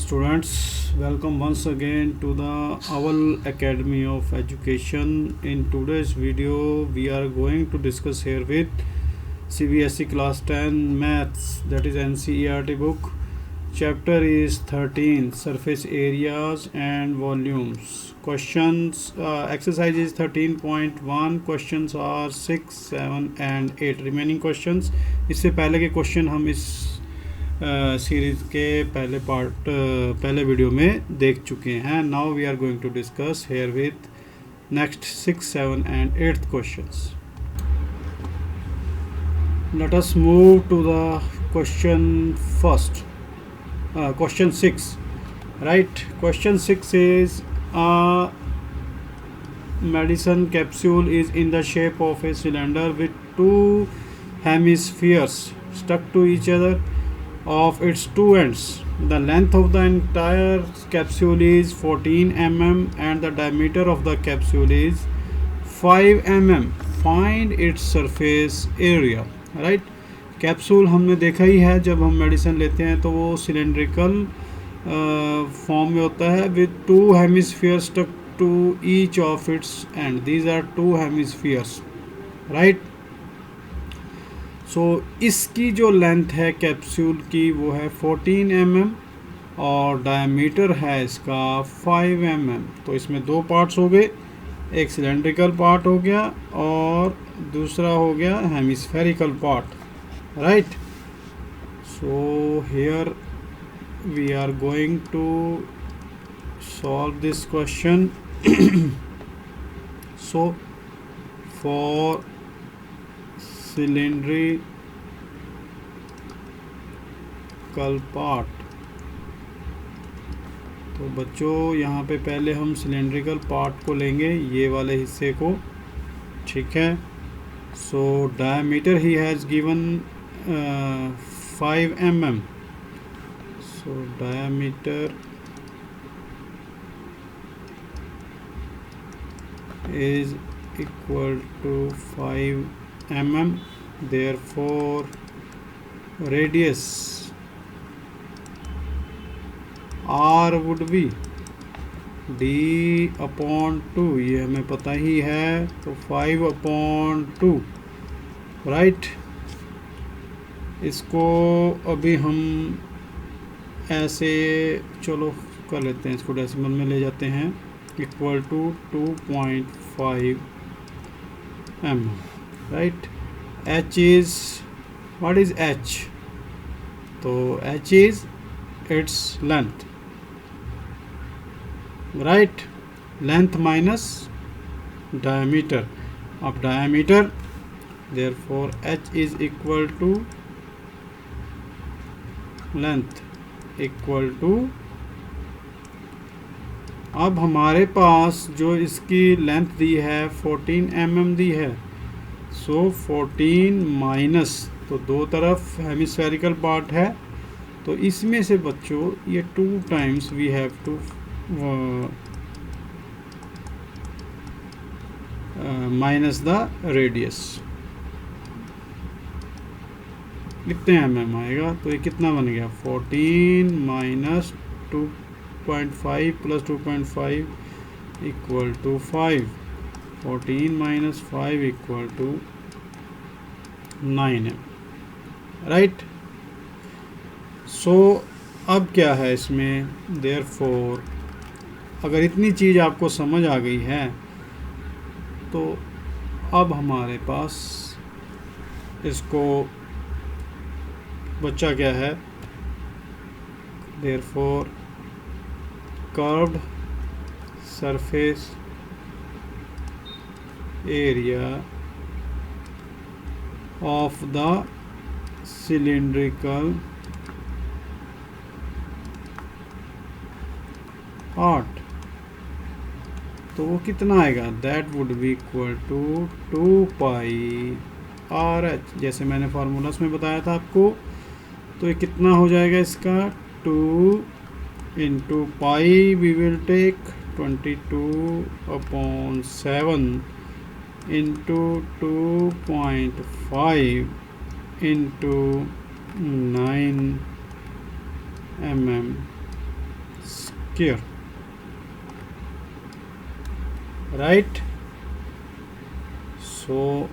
Students, welcome once again to the Owl Academy of Education. In today's video, we are going to discuss here with CBSE Class 10 Maths, that is NCERT book. Chapter is 13, Surface Areas and Volumes. Questions, exercise is 13.1. Questions are 6, 7 and 8. Remaining questions, इससे पहले के question हम इस series के पहले video में देख चुके हैं. Now we are going to discuss here with next 6, 7 and 8th questions. Let us move to the question first. Question 6. Right. Question 6 is a medicine capsule is in the shape of a cylinder with two hemispheres stuck to each other of its two ends. The length of the entire capsule is 14 mm and the diameter of the capsule is 5 mm. Find its surface area. Right. Capsule हमने देखा ही है, जब हम medicine लेते हैं तो वो cylindrical form में होता है with two hemispheres stuck to each of its end. These are two hemispheres. Right. So इसकी जो लेंथ है कैप्सूल की वो है 14 mm और डायमीटर है इसका 5 mm. तो इसमें दो पार्ट्स हो गए, एक सिलेंड्रिकल पार्ट हो गया और दूसरा हो गया hemispherical part. Right. So here we are going to solve this question. So for cylindrical part, तो बच्चों यहाँ पे पहले हम सिलेंड्रिकल पार्ट को लेंगे, ये वाले हिस्से को. ठीक है. So diameter he has given 5 mm. So diameter is equal to 5 mm. Therefore radius r would be d upon 2. ये हमें पता ही है, तो 5 upon 2. राइट. इसको अभी हम ऐसे चलो कर लेते हैं, इसको डेसिमल में ले जाते हैं. Equal to 2.5 mm. Right. h is, what is h? तो h is its length. Right. Length minus diameter. अब diameter, therefore h is equal to length equal to. अब हमारे पास जो इसकी लेंथ दी है 14 mm दी है. सो 14 माइनस, तो दो तरफ हेमिस्फेरिकल पार्ट है, तो इसमें से बच्चों ये 2 times we have to minus the radius. कितने mm आएगा? तो ये कितना बन गया? 14 minus 2.5 plus 2.5 equal to 5. 14 minus 5 equal to 9 mm. Right. So अब क्या है इसमें? देयरफॉर अगर इतनी चीज़ आपको समझ आ गई है तो अब हमारे पास इसको बच्चा क्या है? Therefore curved surface area of the cylindrical part, तो वो कितना आएगा? That would be equal to 2 pi r h, जैसे मैंने फार्मूलास में बताया था आपको. तो ये कितना हो जाएगा इसका? 2 into pi we will take 22/7 into 2.5 into 9 mm square, right. So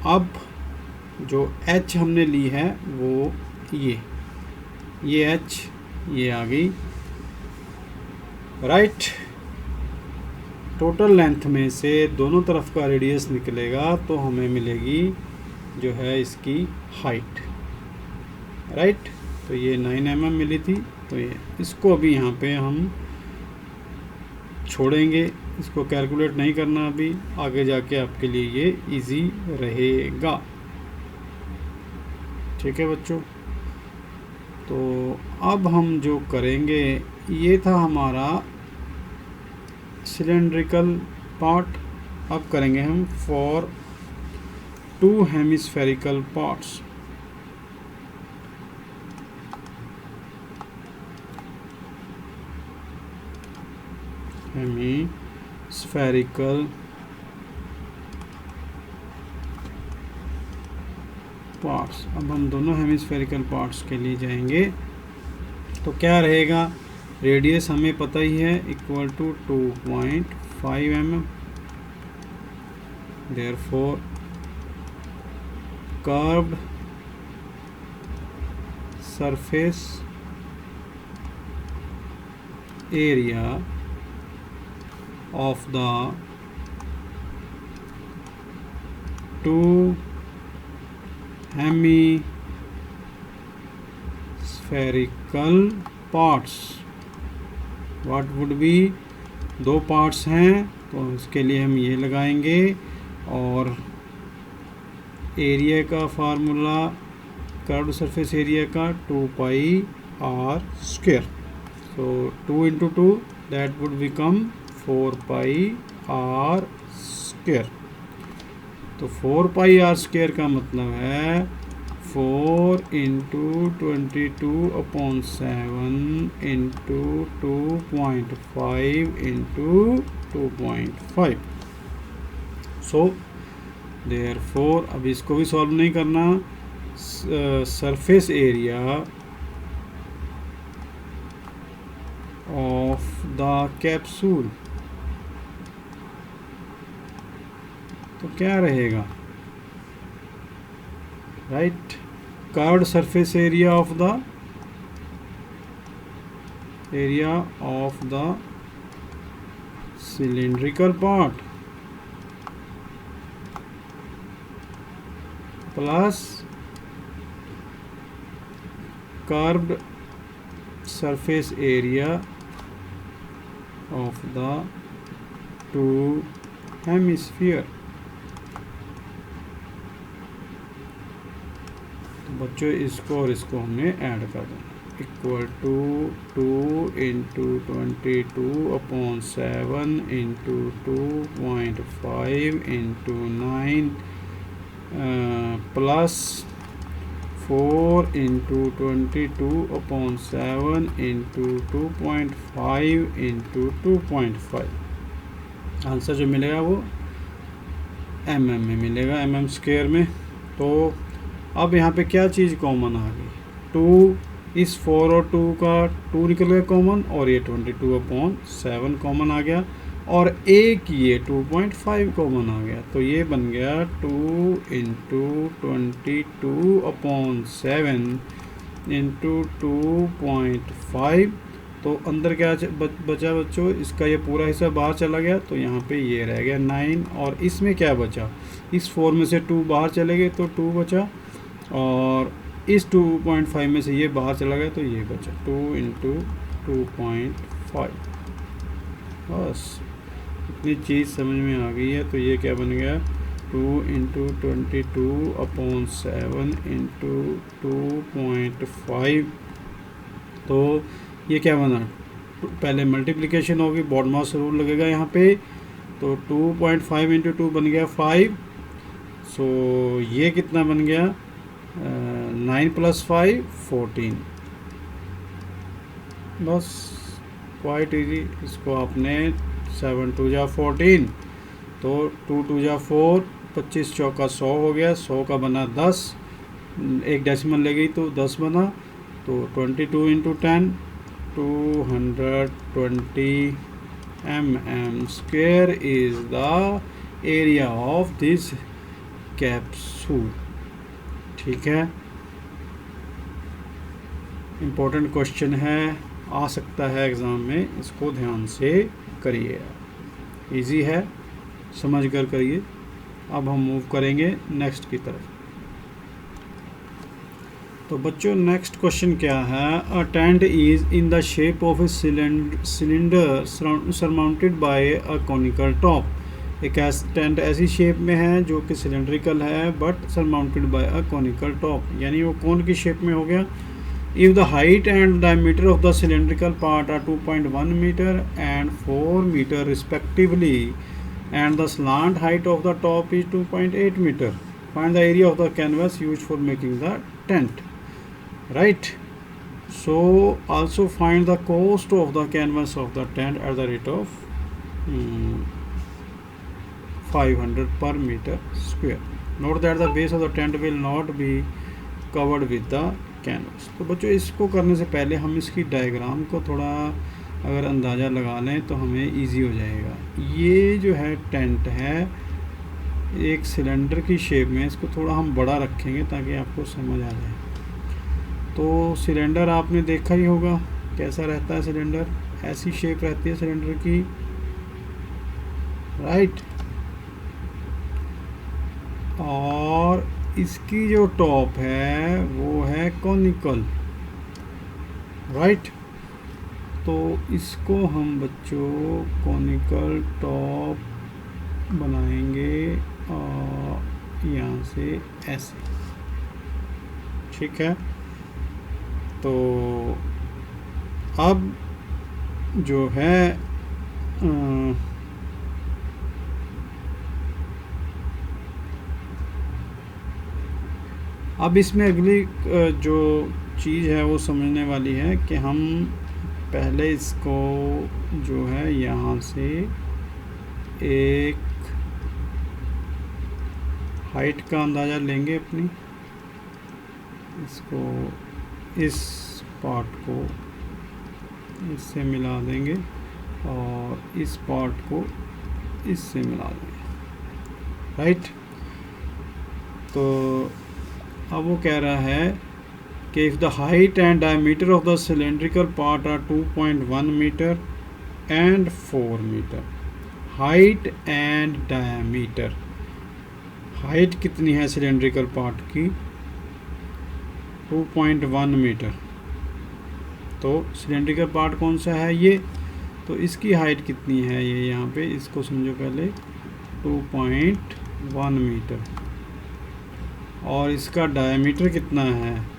अब जो h हमने ली है वो ये h ये आ गई, राइट। टोटल लेंथ में से दोनों तरफ का रेडियस निकलेगा तो हमें मिलेगी जो है इसकी हाइट, राइट। तो ये 9 mm मिली थी, तो ये इसको अभी यहाँ पे हम छोड़ेंगे, इसको कैलकुलेट नहीं करना अभी, आगे जाके आपके लिए ये इजी रहेगा, ठीक है बच्चों। तो अब हम जो करेंगे, ये था हमारा सिलेंड्रिकल पार्ट, अब करेंगे हम for 2 hemispherical parts. Hemispherical parts, अब हम दोनों हेमिस्फेरिकल पार्ट्स के लिए जाएंगे। तो क्या रहेगा, रेडियस हमें पता ही है, equal to 2.5 mm, therefore curved surface area of the 2 hemispherical parts, what would be, 2 parts हैं तो इसके लिए हम ये लगाएंगे, और एरिया का फार्मूला कर्व्ड सरफेस एरिया का 2πr², so 2 into 2 that would become 4πr²। तो 4πr² का मतलब है 4 into 22/7 into 2.5 into 2.5। So therefore अब इसको भी सॉल्व नहीं करना, surface area of the capsule, तो क्या रहेगा, right, curved surface area of the cylindrical part plus curved surface area of the 2 hemisphere. तो बच्चों इसको और इसको हमने ऐड कर देना, equal to 2 into 22/7 into 2.5 into 9 plus 4 into 22/7 into 2.5 into 2.5। Answer जो मिलेगा वो mm में मिलेगा, mm² में। तो अब यहाँ पे क्या चीज़ कॉमन आ गई, 2, इस 4 और 2 का 2 निकल गया कॉमन, और ये 22/7 कॉमन आ गया, और एक ये 2.5 कॉमन आ गया, तो ये बन गया 2 into 22/7 into 2.5। तो अंदर क्या बचा बच्चों, इसका ये पूरा हिस्सा बाहर चला गया, तो यहाँ पे ये रह गया 9, और इसमें क्या बचा, इस 4 में से 2 बाहर चले गए तो 2 बचा, और इस 2.5 में से ये बाहर चला गया तो ये बचा 2 into 2.5। बस इतनी चीज़ समझ में आ गई है। तो ये क्या बन गया, 2 into 22/7 into 2.5। तो ये क्या बना, पहले मल्टीप्लिकेशन होगी, बॉडमास रूल लगेगा यहाँ पे, तो 2.5 into 2 बन गया 5। सो ये कितना बन गया, 9 + 5 14। बस क्वाइट इजी, इसको आपने 7 2 जा 14, तो 2 2 जा 4, 25 चौका 100 हो गया, 100 का बना 10, एक डेसिमल ले गई तो 10 बना, तो 22 into 10 220 mm square is the area of this capsule. ठीक है, इम्पोर्टेंट क्वेश्चन है, आ सकता है एग्ज़ाम में, इसको ध्यान से करिए, इजी है, समझ कर करिए। अब हम मूव करेंगे नेक्स्ट की तरफ। तो बच्चों नेक्स्ट क्वेश्चन क्या है, a tent is in the shape of a cylinder surmounted by a conical top. एक टेंट ऐसी शेप में है जो कि सिलेंड्रिकल है but surmounted by a conical top, यानी वो कौन की शेप में हो गया। If the height and diameter of the cylindrical part are 2.1 metre and 4 metre respectively and the slant height of the top is 2.8 meter, find the area of the canvas used for making the tent, right? So also find the cost of the canvas of the tent at the rate of 500 per meter square. Note that the base of the tent will not be covered with the canvas. तो बच्चों इसको करने से पहले हम इसकी diagram को थोड़ा अगर अंदाज़ा लगा लें तो हमें इजी हो जाएगा। ये जो है टेंट है एक सिलेंडर की शेप में, इसको थोड़ा हम बड़ा रखेंगे ताकि आपको समझ आ जाए। तो सिलेंडर आपने देखा ही होगा कैसा रहता है सिलेंडर, ऐसी शेप रहती है सिलेंडर की, राइट। और इसकी जो टॉप है वो है कॉनिकल, राइट। तो इसको हम बच्चों कॉनिकल टॉप बनाएंगे और यहाँ से ऐसे, ठीक है। तो अब जो है अब इसमें अगली जो चीज़ है वो समझने वाली है कि हम पहले इसको जो है यहाँ से एक हाइट का अंदाज़ा लेंगे अपनी, इसको इस पार्ट को इससे मिला देंगे और इस पार्ट को इससे मिला देंगे, राइट। तो अब वो कह रहा है कि if the height and diameter of the cylindrical part are 2.1 meter and 4 meter, height and diameter, height कितनी है सिलेंड्रिकल पार्ट की 2.1 मीटर। तो सिलेंड्रिकल पार्ट कौन सा है ये, तो इसकी हाइट कितनी है ये यहाँ पे, इसको समझो पहले 2.1 मीटर, और इसका डायमीटर कितना है,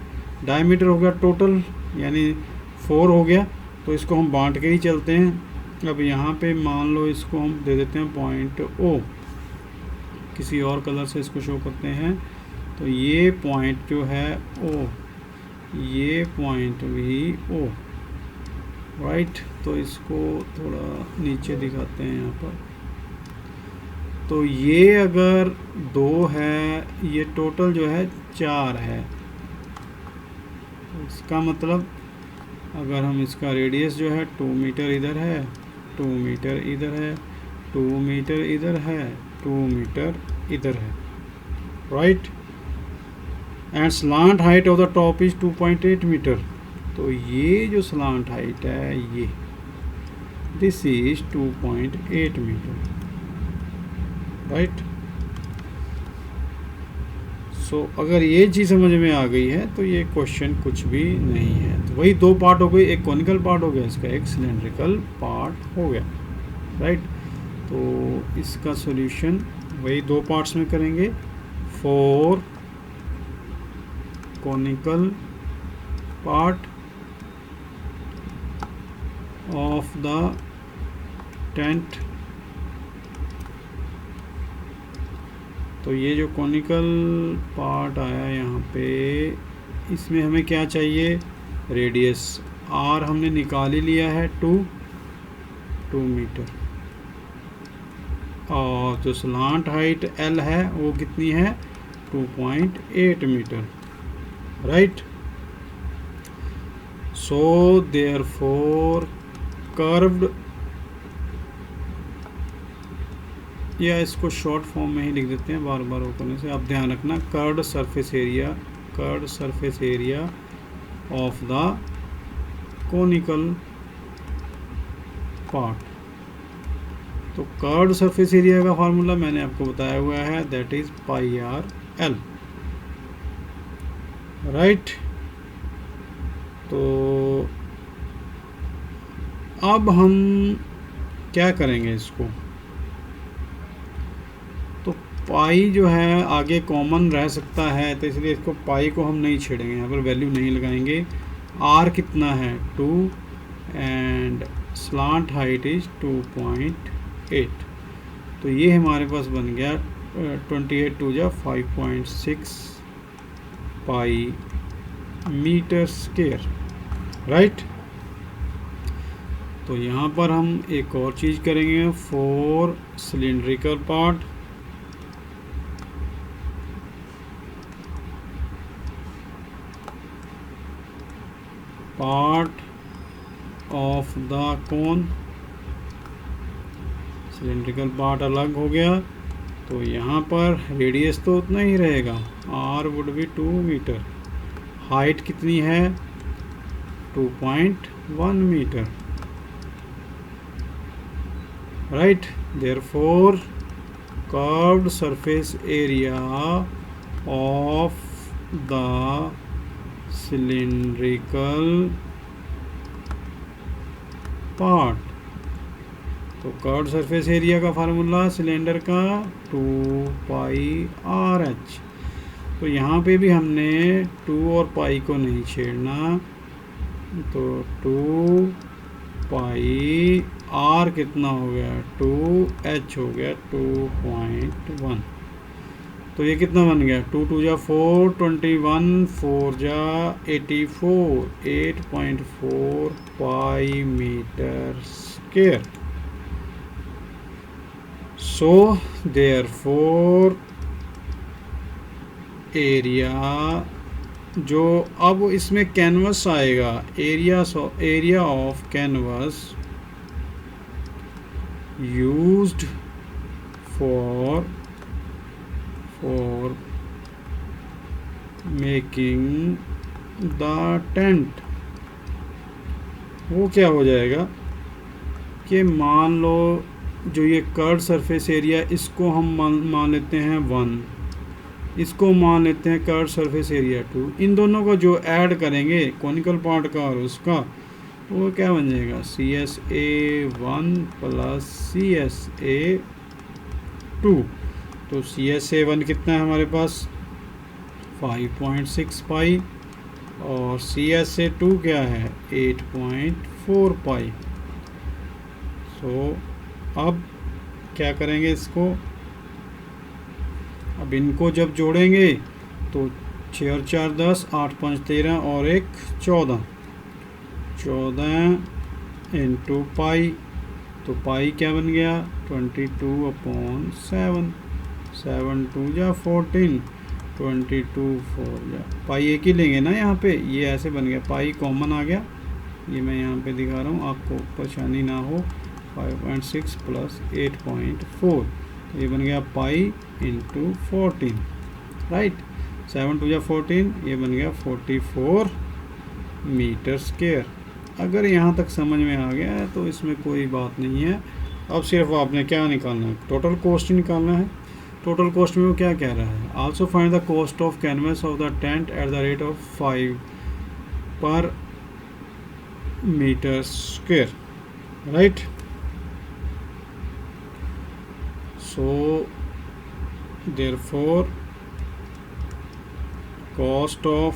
डायमीटर हो गया टोटल यानी 4 हो गया। तो इसको हम बांट के ही चलते हैं। अब यहाँ पे मान लो इसको हम दे देते हैं पॉइंट O, किसी और कलर से इसको शो करते हैं। तो ये पॉइंट जो है O, ये पॉइंट भी O, राइट। तो इसको थोड़ा नीचे दिखाते हैं यहाँ पर। तो ये अगर 2 है, ये टोटल जो है 4 है। इसका मतलब अगर हम इसका रेडियस जो है 2 मीटर इधर है, 2 मीटर इधर है, 2 मीटर इधर है, 2 मीटर इधर है, right. And slant height of the top is 2.8 metre. तो ये जो स्लांट हाइट है ये this is 2.8 metre, right. So अगर ये चीज़ समझ में आ गई है तो ये क्वेश्चन कुछ भी नहीं है। तो वही 2 पार्ट हो गए, एक कॉनिकल पार्ट हो गया, इसका एक सिलेंड्रिकल पार्ट हो गया, राइट। तो इसका सॉल्यूशन वही 2 पार्ट्स में करेंगे। 4 conical part of the tent. तो ये जो कॉनिकल पार्ट आया यहाँ पे, इसमें हमें क्या चाहिए, रेडियस R हमने निकाल ही लिया है 2 मीटर, और जो स्लांट हाइट L है वो कितनी है 2.8 metre, right. So therefore curved, या इसको शॉर्ट फॉर्म में ही लिख देते हैं बार बार वो करने से, आप ध्यान रखना, curved surface area of the conical part. तो कर्व्ड सरफेस एरिया का फार्मूला मैंने आपको बताया हुआ है, that is pi R L, right. तो अब हम क्या करेंगे इसको, तो पाई जो है आगे कॉमन रह सकता है, तो इसलिए इसको पाई को हम नहीं छेड़ेंगे, यहाँ पर वैल्यू नहीं लगाएंगे। आर कितना है 2 एंड स्लांट हाइट इज 2.8, तो ये हमारे पास बन गया 28 टू जा 5.6 पाई मीटर स्क्वायर, राइट। तो यहाँ पर हम एक और चीज़ करेंगे, for cylindrical part, of the cone, cylindrical part अलग हो गया, तो यहाँ पर रेडियस तो उतना ही रहेगा, r would be 2 metre, height कितनी है 2.1 metre, right. Therefore curved surface area of the cylindrical part, तो कर्व्ड सरफेस एरिया का फार्मूला सिलेंडर का 2 पाई आर एच, तो यहाँ पे भी हमने 2 और पाई को नहीं छेड़ना, तो 2 पाई आर कितना हो गया 2h हो गया 2.1, तो ये कितना बन गया 2 2 जा 4, 21 4 जा 84, 8.4 pi metre square. So therefore area, जो अब इसमें कैनवस आएगा, area of canvas used for making the tent, वो क्या हो जाएगा कि मान लो जो ये कर्व्ड सरफेस एरिया, इसको हम मान लेते हैं 1, इसको मान लेते हैं कर्व्ड सरफेस एरिया 2, इन दोनों को जो ऐड करेंगे कोनिकल पार्ट का और उसका, तो वो क्या बन जाएगा CSA1 प्लस CSA2, तो CSA1 कितना है हमारे पास 5.6 पाई और CSA2 क्या है 8.4 पाई। सो अब क्या करेंगे इसको, अब इनको जब जोड़ेंगे तो 6 और 4 10, 8 5 13 और 1 14 इंटू पाई, तो पाई क्या बन गया 22/7, 7 2 जा 14, 22 4 जा, पाई एक ही लेंगे ना यहाँ पे, ये ऐसे बन गया, पाई कॉमन आ गया, ये मैं यहाँ पे दिखा रहा हूँ आपको परेशानी ना हो, 5.6 प्लस 8.4, तो ये बन गया पाई इंटू 14, राइट। 7 2 जा 14, ये बन गया 44 मीटर स्क्वायर। अगर यहाँ तक समझ में आ गया है तो इसमें कोई बात नहीं है। अब सिर्फ आपने क्या निकालना है, टोटल कॉस्ट ही निकालना है। टोटल कॉस्ट में वो क्या कह रहा है, also find the cost of canvas of the tent at the rate of 5 per metre square, right. So therefore cost of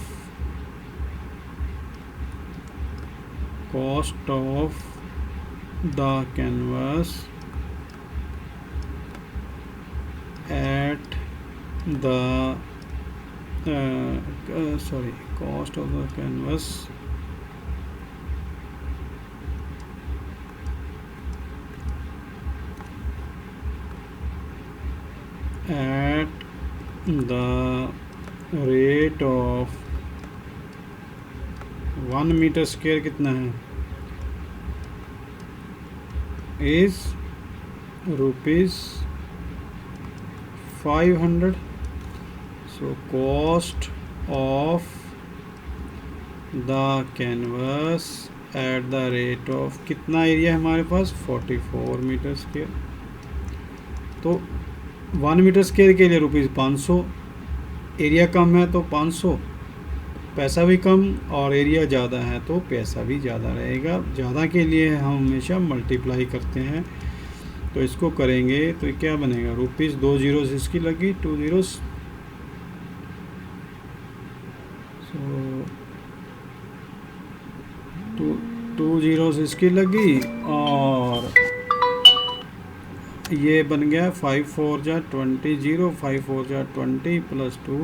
the canvas at the cost of the canvas at the rate of 1 metre square कितना है, is ₹500. So cost of the canvas at the rate of, कितना area है हमारे पास, 44 metre square. तो 1 metre square के लिए ₹500, area कम है तो 500, पैसा भी कम और एरिया ज़्यादा है तो पैसा भी ज़्यादा रहेगा. ज़्यादा के लिए हम हमेशा मल्टीप्लाई करते हैं, तो इसको करेंगे तो क्या बनेगा, ₹, 2 zeros इसकी लगी, 2 zeros. सो 2 zeros इसकी लगी और ये बन गया 5 4 जा 20, 0 5 4 जा 20 प्लस 2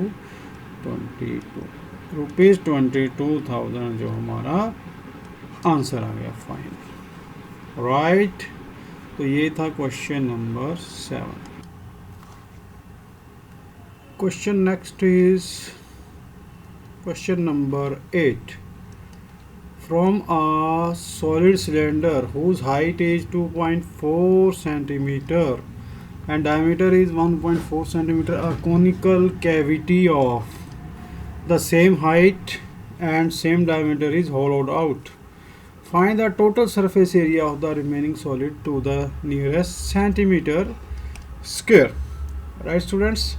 22, ₹22,000 जो हमारा आंसर आ गया फाइन. राइट. तो ये था question number 7. Question next is question number 8. From a solid cylinder whose height is 2.4 centimeter and diameter is 1.4 centimeter, a conical cavity of the same height and same diameter is hollowed out. Find the total surface area of the remaining solid to the nearest centimeter square. Right students?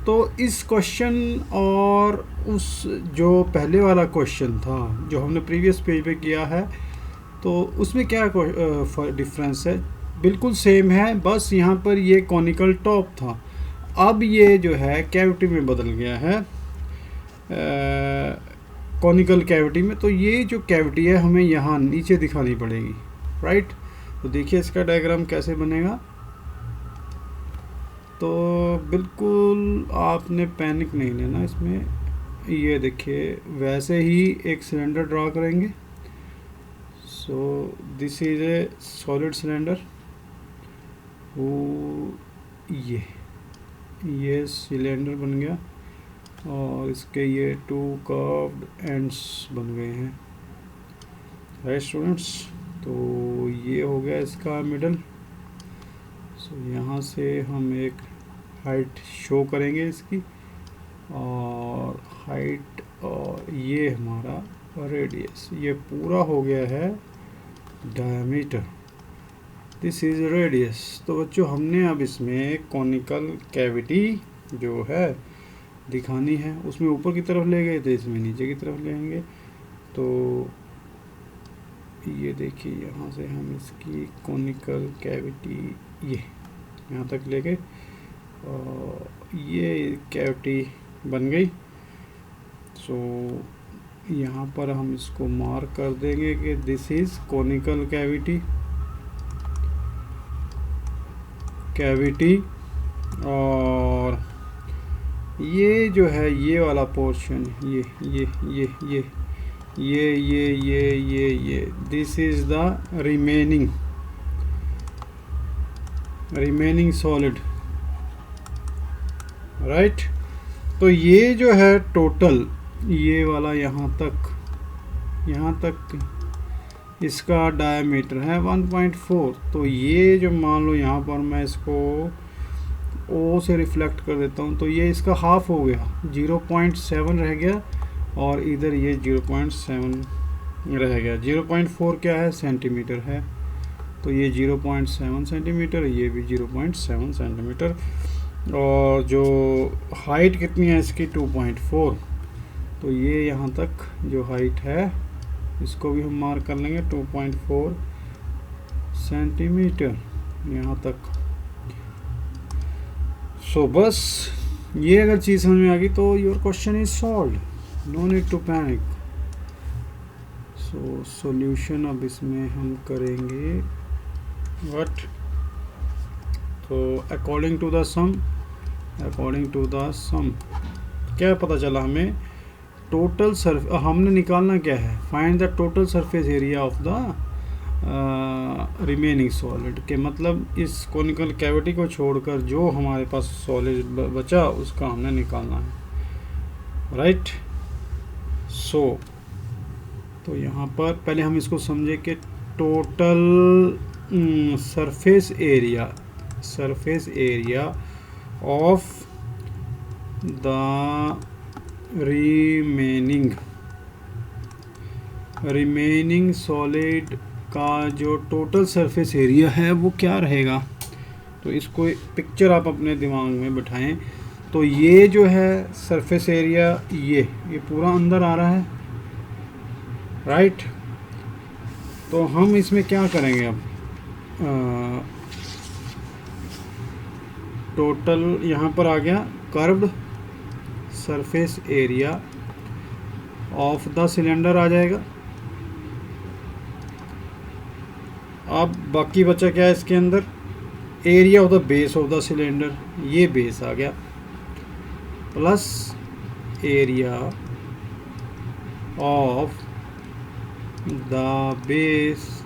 तो इस question और उस जो पहले वाला question था जो हमने प्रीवियस पेज पे किया है, तो उसमें क्या डिफरेंस है, बिल्कुल सेम है, बस यहाँ पर ये कॉनिकल टॉप था, अब ये जो है कैविटी में बदल गया है, कॉनिकल कैविटी में. तो ये जो कैविटी है हमें यहाँ नीचे दिखानी पड़ेगी. राइट. तो देखिए इसका डायग्राम कैसे बनेगा. तो बिल्कुल आपने पैनिक नहीं लेना इसमें. ये देखिए वैसे ही एक सिलेंडर ड्रा करेंगे. So this is a solid cylinder. ये सिलेंडर बन गया और इसके ये 2 कर्व्ड एंड्स बन गए हैं. Right students. तो ये हो गया इसका मिडल. सो यहाँ से हम एक हाइट शो करेंगे इसकी, और हाइट, और ये हमारा रेडियस, ये पूरा हो गया है डायमीटर. This is radius. तो बच्चों हमने अब इसमें कॉनिकल कैविटी जो है दिखानी है. उसमें ऊपर की तरफ ले गए थे, इसमें नीचे की तरफ लेंगे. तो ये देखिए यहाँ से हम इसकी कॉनिकल कैविटी ये यहाँ तक ले गए और ये कैविटी बन गई. सो यहाँ पर हम इसको मार्क कर देंगे कि दिस इज कॉनिकल कैविटी. और ये जो है ये वाला पोर्शन, ये this is the remaining solid. Right. तो ये जो है टोटल, ये वाला यहाँ तक इसका डायमीटर है 1.4. तो ये जो मान लो यहाँ पर मैं इसको O से रिफ्लेक्ट कर देता हूँ, तो ये इसका हाफ हो गया, 0.7 रह गया, और इधर ये 0.7 रह गया. 0.4 क्या है, सेंटीमीटर है. तो ये 0.7 सेंटीमीटर, ये भी 0.7 सेंटीमीटर. और जो हाइट कितनी है इसकी, 2.4. तो ये यहाँ तक जो हाइट है इसको भी हम मार्क कर लेंगे, 2.4 सेंटीमीटर यहाँ तक. सो बस ये अगर चीज़ समझ में आ गई तो your question is solved, no need to panic. So solution अब इसमें हम करेंगे व्हाट. तो अकॉर्डिंग टू द सम क्या पता चला हमें, टोटल हमने निकालना क्या है, find the total surface area of the remaining solid. के मतलब इस कॉनिकल कैविटी को छोड़कर जो हमारे पास सॉलिड बचा उसका हमने निकालना है. राइट. सो तो यहाँ पर पहले हम इसको समझे कि total surface area of the remaining solid का जो टोटल सरफेस एरिया है वो क्या रहेगा। तो इसको पिक्चर आप अपने दिमाग में बिठाएं। तो ये जो है सरफेस एरिया ये पूरा अंदर आ रहा है, राइट। तो हम इसमें क्या करेंगे अब, टोटल यहाँ पर आ गया curved surface area of the cylinder आ जाएगा। अब बाकी बचा क्या है इसके अंदर, area of the base of the cylinder, ये बेस आ गया, plus area of the base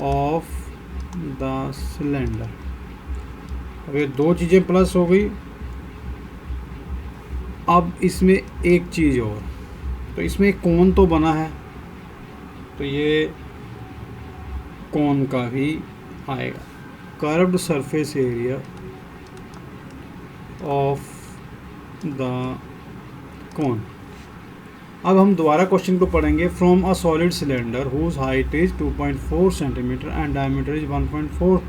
of the cylinder. अब ये दो चीज़ें प्लस हो गई। अब इसमें एक चीज़ और, तो इसमें एक कोन तो बना है, तो ये कोन का भी आएगा, curved surface area of the cone. अब हम दोबारा क्वेश्चन को पढ़ेंगे। From a solid cylinder whose height is 2.4 centimetre and diameter is 1.4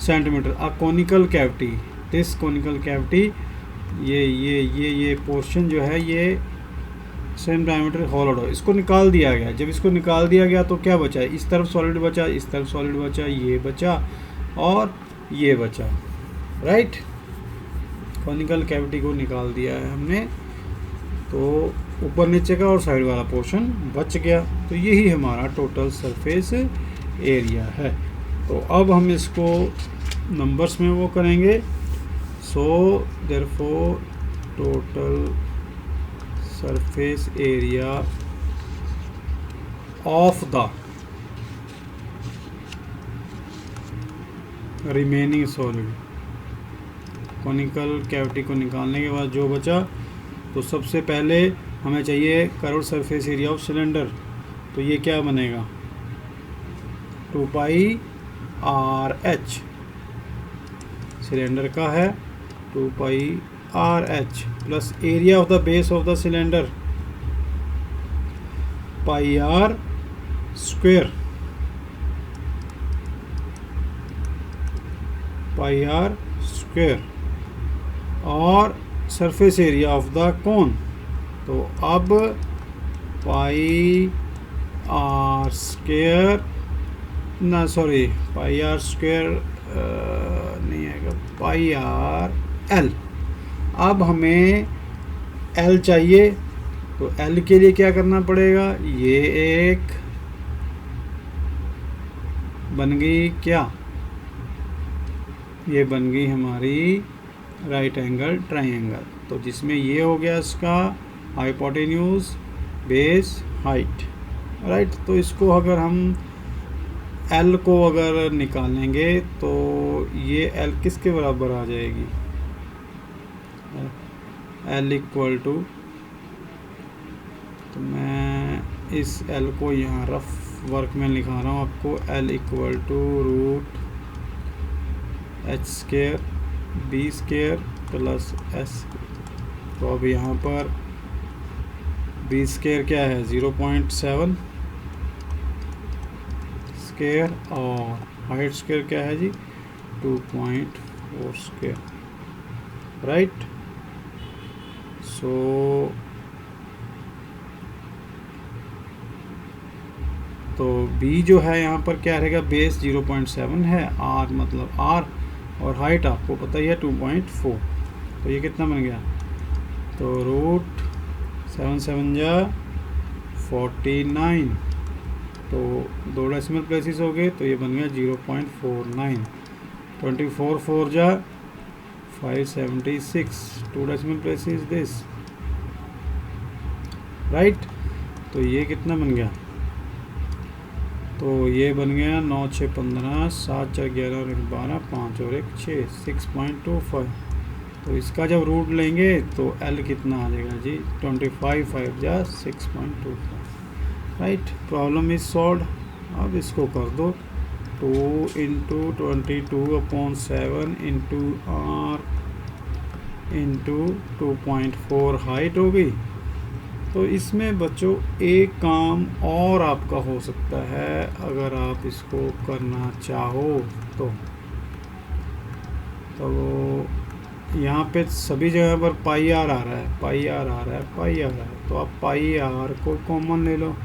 centimetre, a conical cavity, this conical cavity, ये पोर्शन जो है ये सेम डायमीटर होलोड हो, इसको निकाल दिया गया। जब इसको निकाल दिया गया तो क्या बचा, इस तरफ सॉलिड बचा, इस तरफ सॉलिड बचा, ये बचा और ये बचा, राइट। कॉनिकल कैविटी को निकाल दिया है हमने, तो ऊपर नीचे का और साइड वाला पोर्शन बच गया। तो यही हमारा टोटल सरफेस एरिया है। तो अब हम इसको नंबर्स में वो करेंगे। So therefore total surface area of the remaining solid, conical cavity को निकालने के बाद जो बचा, तो सबसे पहले हमें चाहिए curved surface area of cylinder. तो ये क्या बनेगा, 2πRH, सिलेंडर का है 2πRH, plus area of the base of the cylinder πR square, और surface area of the cone. तो अब πR स्क्वेयर नहीं आएगा, πRL। अब हमें L चाहिए, तो L के लिए क्या करना पड़ेगा, ये एक बन गई क्या, ये बन गई हमारी राइट एंगल ट्रायंगल। तो जिसमें ये हो गया इसका हाइपोटेन्यूज, बेस, हाइट, राइट। तो इसको अगर हम L को अगर निकालेंगे तो ये L किसके बराबर आ जाएगी, L इक्वल टू, तो मैं इस L को यहाँ रफ वर्क में लिखा रहा हूँ आपको, L equal to root H square B square plus S। तो अब यहाँ पर B स्क्वेयर क्या है 0.7 स्क्वेयर और हाइट स्क्वेयर क्या है जी 2.4 स्क्वेयर, राइट। सो तो B जो है यहाँ पर क्या रहेगा, बेस 0.7 है, R मतलब R, और हाइट आपको पता ही है 2.4। तो ये कितना बन गया, तो रूट 7 7 जा 49, तो 2 डेसिमल प्लेसेस हो गए, तो ये बन गया 0.49। 24 4 जा 576, 2 डेसिमल प्लेसेस दिस, राइट। तो ये कितना बन गया, तो ये बन गया 9 6 15, 7 4 11 और 1 12, 5 और 1 6, 6.25। तो इसका जब रूट लेंगे तो L कितना आ जाएगा जी 25 5 जा 6.25, राइट, प्रॉब्लम इज सॉल्व। अब इसको कर दो 2 into 22/7 into r into 2.4 height हो गई। तो इसमें बच्चों एक काम और आपका हो सकता है अगर आप इसको करना चाहो तो यहाँ पे सभी जगह पर पाई आर आ रहा है, पाई आर आ रहा है, पाई आर आ रहा है, तो आप पाई आर को कॉमन ले लो।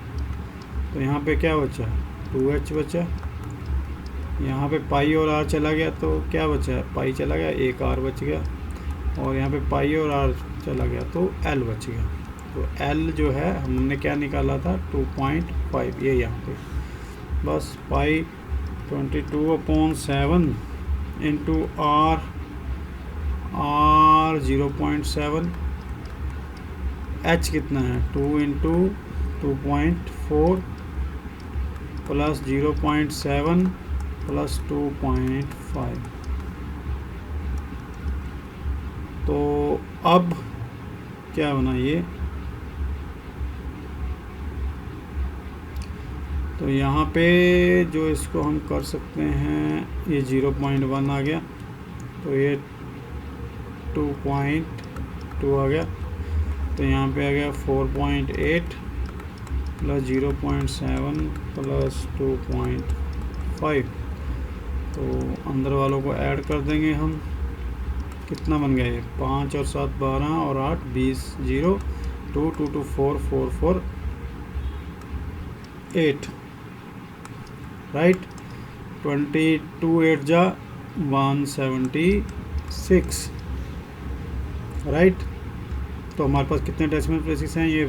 तो यहाँ पे क्या बचा, 2h बचा। यहाँ पे पाई और आर चला गया तो क्या बचा, पाई चला गया, एक आर बच गया, और यहाँ पे पाई और आर चला गया तो एल बच गया। तो एल जो है हमने क्या निकाला था 2.5, ये यहाँ पे बस पाई 22/7 इंटू आर 0.7, एच कितना है 2 इंटू 2.4 प्लस 0.7 प्लस 2.5। तो अब क्या बना ये, तो यहाँ पे जो इसको हम कर सकते हैं, ये 0.1 आ गया, तो ये 2.2 आ गया, तो यहाँ पे आ गया 4.8 प्लस 0.7 प्लस 2.5। तो अंदर वालों को ऐड कर देंगे हम, कितना बन गया ये 5 और 7 12 और 8 20, 0 2 2 2 4 4 4 8, राइट। 22 8 जा 176, राइट। तो हमारे पास कितने डेसिमल प्लेसेस हैं, ये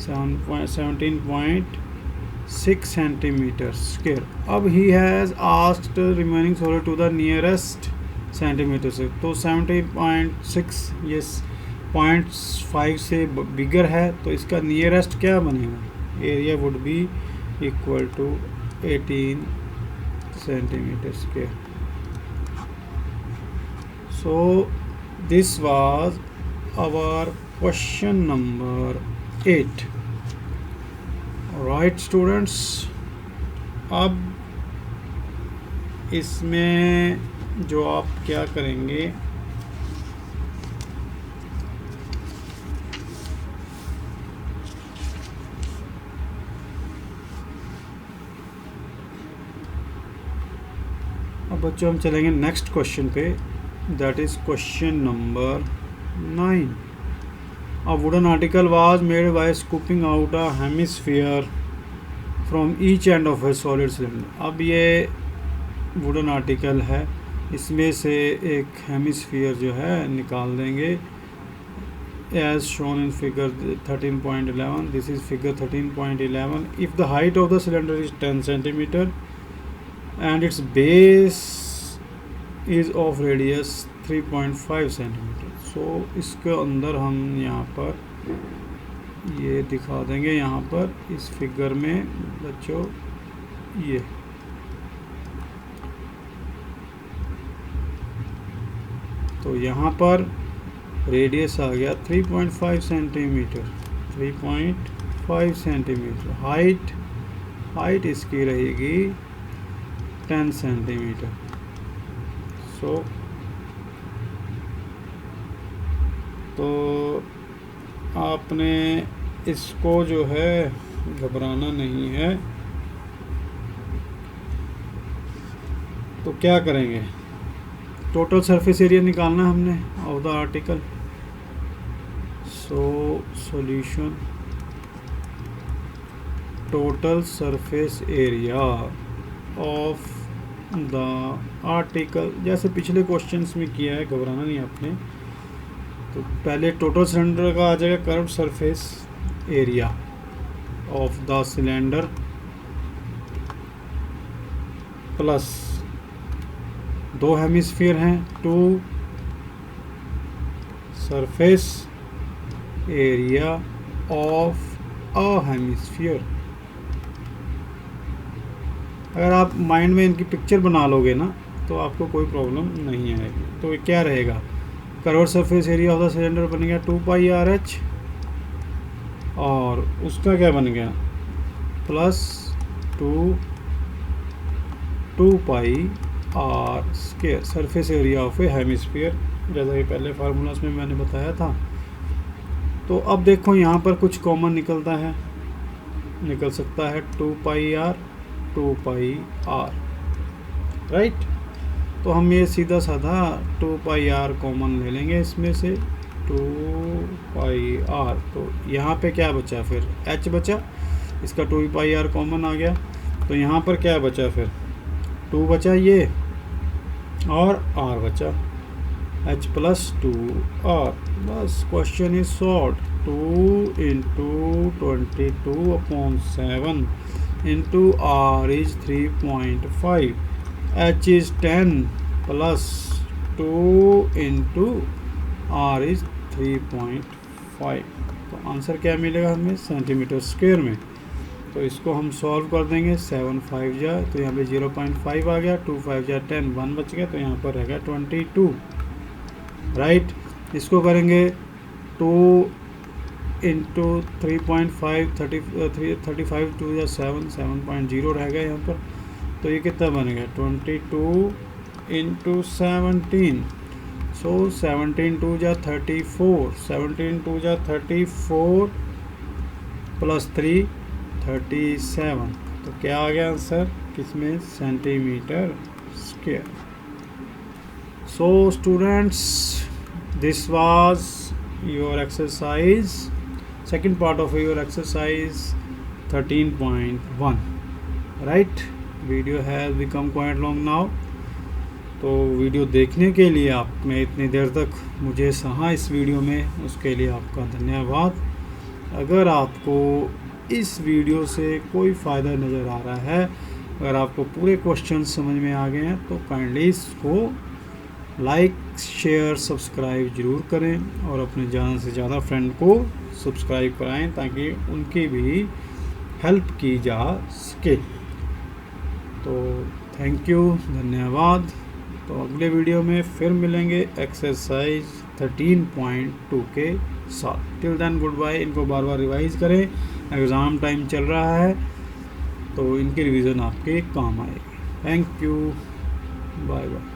17.6 सेंटीमीटर स्क्वायर। अब he has asked remaining solid to the nearest centimetre से, तो 17.6 ये 0.5 से बिगर है, तो इसका नियरेस्ट क्या बनेगा, area would be equal to 18 centimetre square. So this was our question number 8, right students. अब इसमें जो आप क्या करेंगे, अब बच्चों हम चलेंगे नेक्स्ट क्वेश्चन पे, that is question number 9। A wooden article was made by scooping out a hemisphere from each end of A solid cylinder. अब ये वुडन आर्टिकल है, इसमें से एक हेमिस्फीयर जो है निकाल देंगे, as shown in figure 13.11। This is figure 13.11। If the height of the cylinder is 10 centimetre and its base is of radius 3.5 centimetre. So इसके अंदर हम यहाँ पर ये दिखा देंगे, यहाँ पर इस फिगर में बच्चों ये तो यहाँ पर रेडियस आ गया 3.5 सेंटीमीटर, 3.5 सेंटीमीटर। हाइट इसकी रहेगी 10 सेंटीमीटर। सो तो आपने इसको जो है घबराना नहीं है, तो क्या करेंगे, टोटल सरफेस एरिया निकालना हमने of the article. So solution, total surface area of the article, जैसे पिछले क्वेश्चंस में किया है, घबराना नहीं आपने। तो पहले टोटल सिलेंडर का आ जाएगा curved surface area of the cylinder plus 2 hemisphere हैं, 2 surface area of a hemisphere. अगर आप माइंड में इनकी पिक्चर बना लोगे ना तो आपको कोई प्रॉब्लम नहीं आएगी। तो ये क्या रहेगा, curved surface area of the cylinder बन गया 2 पाई आर एच, और उसका क्या बन गया plus 2 pi r square surface area of a hemisphere, जैसा कि पहले फार्मूलास में मैंने बताया था। तो अब देखो यहाँ पर कुछ कॉमन निकल सकता है 2 पाई आर राइट। तो हम ये सीधा साधा 2 पाई आर कॉमन ले लेंगे इसमें से, 2 पाई आर। तो यहाँ पे क्या बचा फिर, h बचा, इसका 2 पाई आर कॉमन आ गया। तो यहाँ पर क्या बचा फिर, 2 बचा ये और r बचा, h प्लस 2r। बस question is solve. 2 into 22/7 into r is 3.5, h is 10 plus 2 into r is 3.5। तो आंसर क्या मिलेगा हमें, सेंटीमीटर स्क्वायर में। तो इसको हम सॉल्व कर देंगे, 7 5 जा तो यहाँ पे 0.5 आ गया, 2 5 जा 10, 1 बच गया, तो यहाँ पर रहेगा 22 राइट। इसको करेंगे 2 इंटू 3.5 35 2 या 7.0 रहेगा यहाँ पर। तो ये कितना बनेगा, 22 इंटू 17। सो 17 2 जा 34, 17 2 जा 34 प्लस 3 37। तो क्या आ गया आंसर किसमें, centimetre square. So students, this was your exercise, second part of your exercise 13.1 right। video has become quite long now। तो वीडियो देखने के लिए आपने इतनी देर तक मुझे सहा इस वीडियो में, उसके लिए आपका धन्यवाद। अगर आपको इस वीडियो से कोई फ़ायदा नज़र आ रहा है, अगर आपको पूरे क्वेश्चन समझ में आ गए हैं, तो काइंडली इसको लाइक शेयर सब्सक्राइब ज़रूर करें और अपने ज़्यादा से ज़्यादा फ्रेंड को सब्सक्राइब कराएं ताकि उनकी भी हेल्प की जा सके। तो थैंक यू, धन्यवाद। तो अगले वीडियो में फिर मिलेंगे एक्सरसाइज 13.2 के साथ। Till then goodbye. इनको बार बार रिवाइज़ करें, एग्ज़ाम टाइम चल रहा है तो इनकी रिवीजन आपके काम आएगी। Thank you, bye bye.